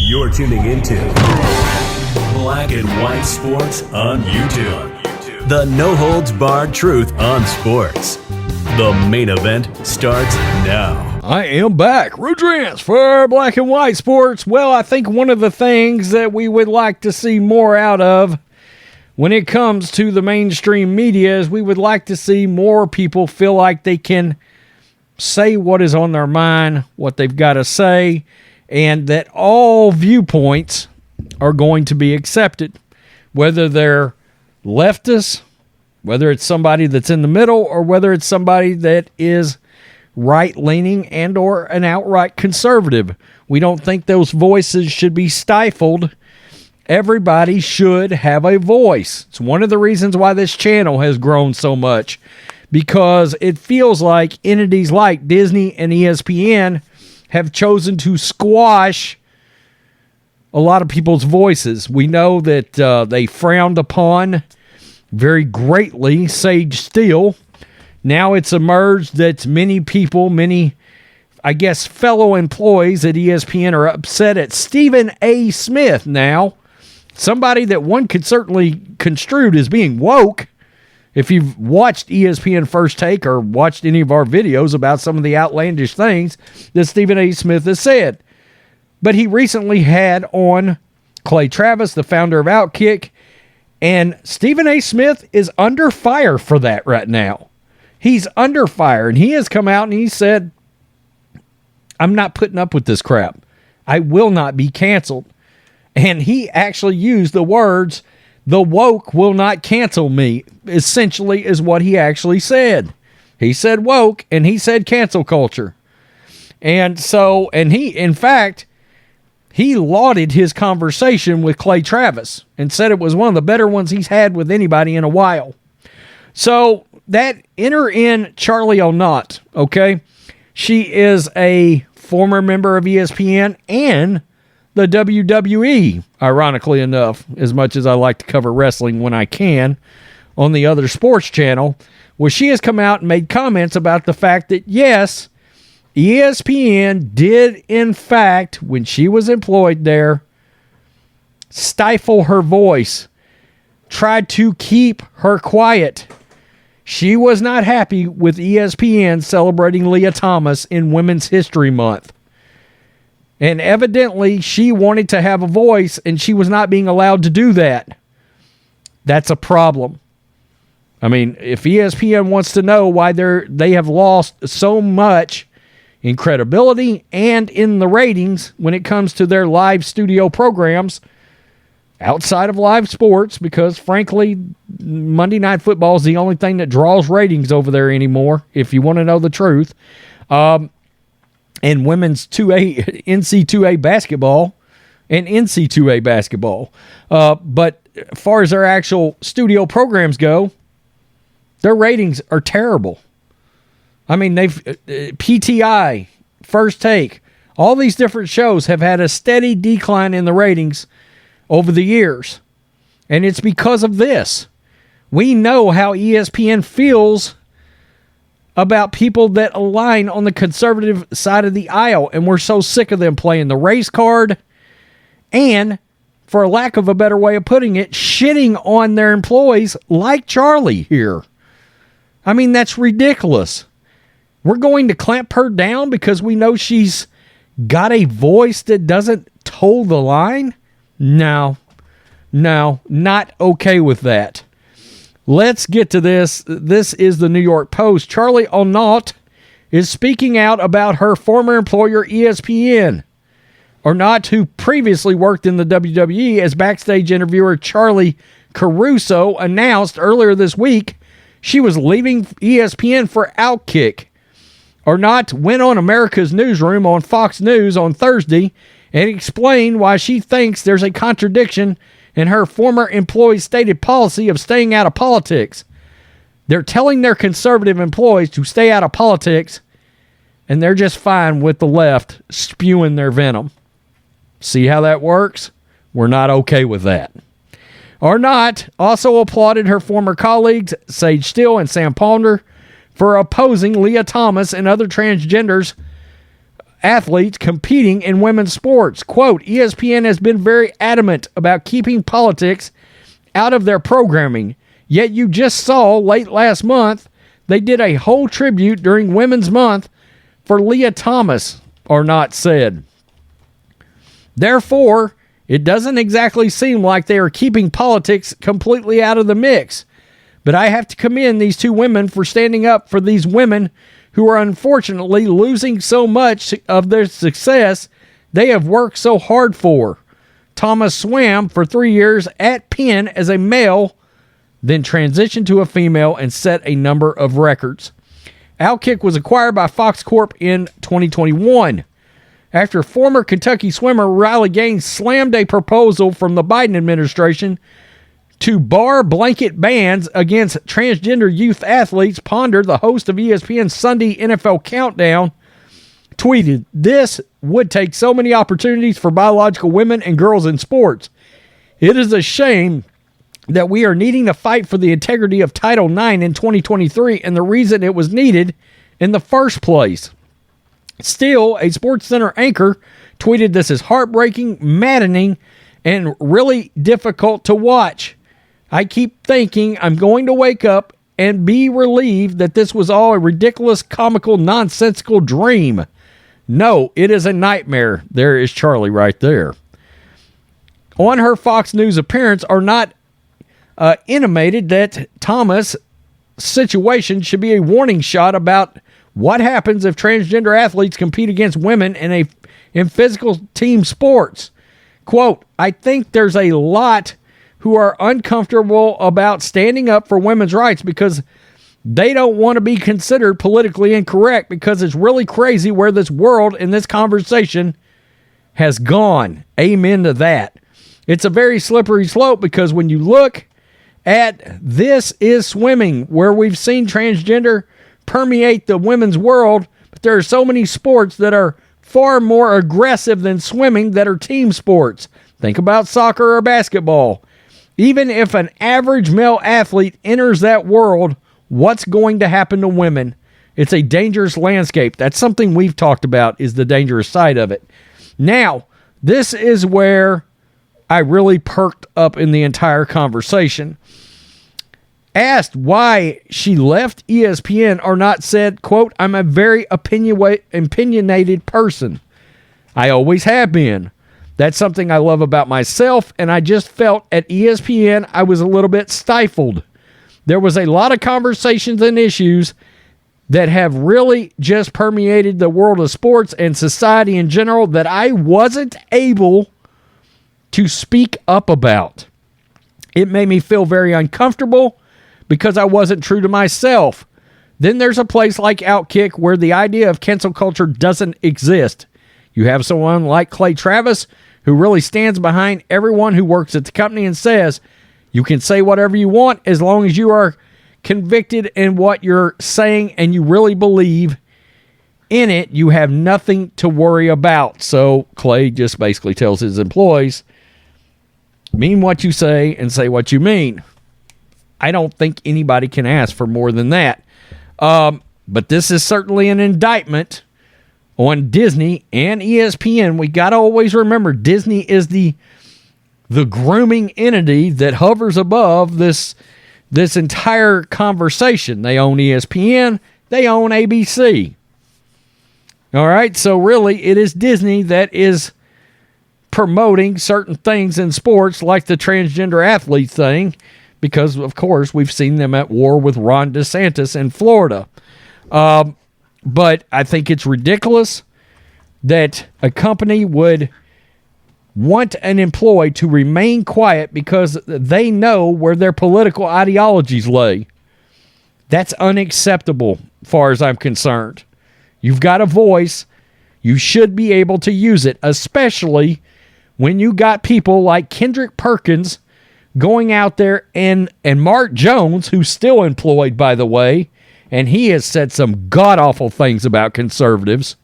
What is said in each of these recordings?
You're tuning into Black and White Sports on YouTube. The no-holds-barred truth on sports. The main event starts now. I am back. Rudrance for Black and White Sports. Well, I think one of the things that we would like to see more out of when it comes to the mainstream media is we would like to see more people feel like they can say what is on their mind, what they've got to say, and that all viewpoints are going to be accepted, whether they're leftists, whether it's somebody that's in the middle, or whether it's somebody that is right-leaning and or an outright conservative. We don't think those voices should be stifled. Everybody should have a voice. It's one of the reasons why this channel has grown so much, because it feels like entities like Disney and ESPN have chosen to squash a lot of people's voices. We know that they frowned upon very greatly Sage Steele. Now it's emerged that many people, I guess, fellow employees at ESPN are upset at Stephen A. Smith now. Somebody that one could certainly construe as being woke. If you've watched ESPN First Take or watched any of our videos about some of the outlandish things that Stephen A. Smith has said. But he recently had on Clay Travis, the founder of Outkick, and Stephen A. Smith is under fire for that right now. He's under fire, and he has come out and he said, I'm not putting up with this crap. I will not be canceled. And he actually used the words, the woke will not cancel me, essentially is what he actually said. He said woke, and he said cancel culture. And so, and he, in fact, he lauded his conversation with Clay Travis and said it was one of the better ones he's had with anybody in a while. So, that enter in Charly Arnolt, okay? She is a former member of ESPN and the WWE, ironically enough, as much as I like to cover wrestling when I can on the other sports channel, where she has come out and made comments about the fact that, yes, ESPN did, in fact, when she was employed there, stifle her voice, tried to keep her quiet. She was not happy with ESPN celebrating Lia Thomas in Women's History Month. And evidently, she wanted to have a voice, and she was not being allowed to do that. That's a problem. I mean, if ESPN wants to know why they have lost so much in credibility and in the ratings when it comes to their live studio programs outside of live sports, because frankly, Monday Night Football is the only thing that draws ratings over there anymore, if you want to know the truth. And women's NC2A basketball and NC2A basketball. But as far as their actual studio programs go, their ratings are terrible. I mean, PTI, First Take, all these different shows have had a steady decline in the ratings over the years. And it's because of this. We know how ESPN feels about people that align on the conservative side of the aisle, and we're so sick of them playing the race card and, for lack of a better way of putting it, shitting on their employees like Charly here. I mean, that's ridiculous. We're going to clamp her down because we know she's got a voice that doesn't toe the line? No, not okay with that. Let's get to this. This is the New York Post. Charly Arnolt is speaking out about her former employer, ESPN. Arnolt, who previously worked in the WWE as backstage interviewer Charly Caruso, announced earlier this week she was leaving ESPN for Outkick. Arnolt went on America's Newsroom on Fox News on Thursday and explained why she thinks there's a contradiction in her former employee's stated policy of staying out of politics. They're telling their conservative employees to stay out of politics, and they're just fine with the left spewing their venom. See how that works? We're not okay with that. Arnott also applauded her former colleagues, Sage Steele and Sam Ponder, for opposing Lia Thomas and other transgenders athletes competing in women's sports. Quote, ESPN has been very adamant about keeping politics out of their programming, yet you just saw late last month they did a whole tribute during Women's Month for Lia Thomas, Arnott said. Therefore, it doesn't exactly seem like they are keeping politics completely out of the mix. But I have to commend these two women for standing up for these women who are unfortunately losing so much of their success they have worked so hard for. Thomas swam for 3 years at Penn as a male, then transitioned to a female and set a number of records. Outkick was acquired by Fox Corp in 2021. After former Kentucky swimmer Riley Gaines slammed a proposal from the Biden administration to bar blanket bans against transgender youth athletes, Ponder, the host of ESPN's Sunday NFL Countdown, tweeted, "This would take so many opportunities for biological women and girls in sports. It is a shame that we are needing to fight for the integrity of Title IX in 2023 and the reason it was needed in the first place." Still, a SportsCenter anchor tweeted, "This is heartbreaking, maddening, and really difficult to watch. I keep thinking I'm going to wake up and be relieved that this was all a ridiculous, comical, nonsensical dream. No, it is a nightmare." There is Charly right there. On her Fox News appearance, Arnott intimated that Thomas' situation should be a warning shot about what happens if transgender athletes compete against women in physical team sports. Quote, "I think there's a lot who are uncomfortable about standing up for women's rights because they don't want to be considered politically incorrect because it's really crazy where this world and this conversation has gone." Amen to that. It's a very slippery slope because when you look at This Is Swimming, where we've seen transgender permeate the women's world, but there are so many sports that are far more aggressive than swimming that are team sports. Think about soccer or basketball. Even if an average male athlete enters that world, what's going to happen to women? It's a dangerous landscape. That's something we've talked about, is the dangerous side of it. Now, this is where I really perked up in the entire conversation. Asked why she left ESPN, Arnott said, quote, "I'm a very opinionated person. I always have been. That's something I love about myself, and I just felt at ESPN I was a little bit stifled. There was a lot of conversations and issues that have really just permeated the world of sports and society in general that I wasn't able to speak up about. It made me feel very uncomfortable because I wasn't true to myself. Then there's a place like Outkick where the idea of cancel culture doesn't exist. You have someone like Clay Travis who really stands behind everyone who works at the company and says, you can say whatever you want as long as you are convicted in what you're saying and you really believe in it, you have nothing to worry about." So Clay just basically tells his employees, mean what you say and say what you mean. I don't think anybody can ask for more than that. But this is certainly an indictment on Disney and ESPN. We got to always remember Disney is the grooming entity that hovers above this entire conversation. They own ESPN. They own ABC. All right, so really it is Disney that is promoting certain things in sports like the transgender athlete thing because, of course, we've seen them at war with Ron DeSantis in Florida. But I think it's ridiculous that a company would want an employee to remain quiet because they know where their political ideologies lay. That's unacceptable, as far as I'm concerned. You've got a voice. You should be able to use it, especially when you got people like Kendrick Perkins going out there and Mark Jones, who's still employed, by the way, and he has said some god-awful things about conservatives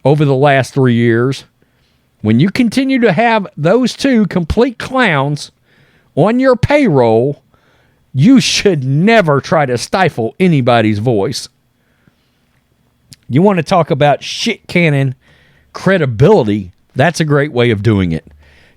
over the last 3 years. When you continue to have those two complete clowns on your payroll, you should never try to stifle anybody's voice. You want to talk about shit cannon credibility, that's a great way of doing it.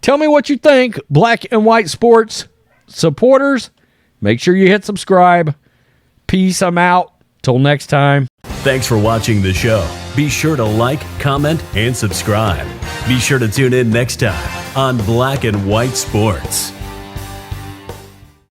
Tell me what you think, Black and White Sports supporters. Make sure you hit subscribe. Peace, I'm out. Till next time. Thanks for watching the show. Be sure to like, comment, and subscribe. Be sure to tune in next time on Black and White Sports.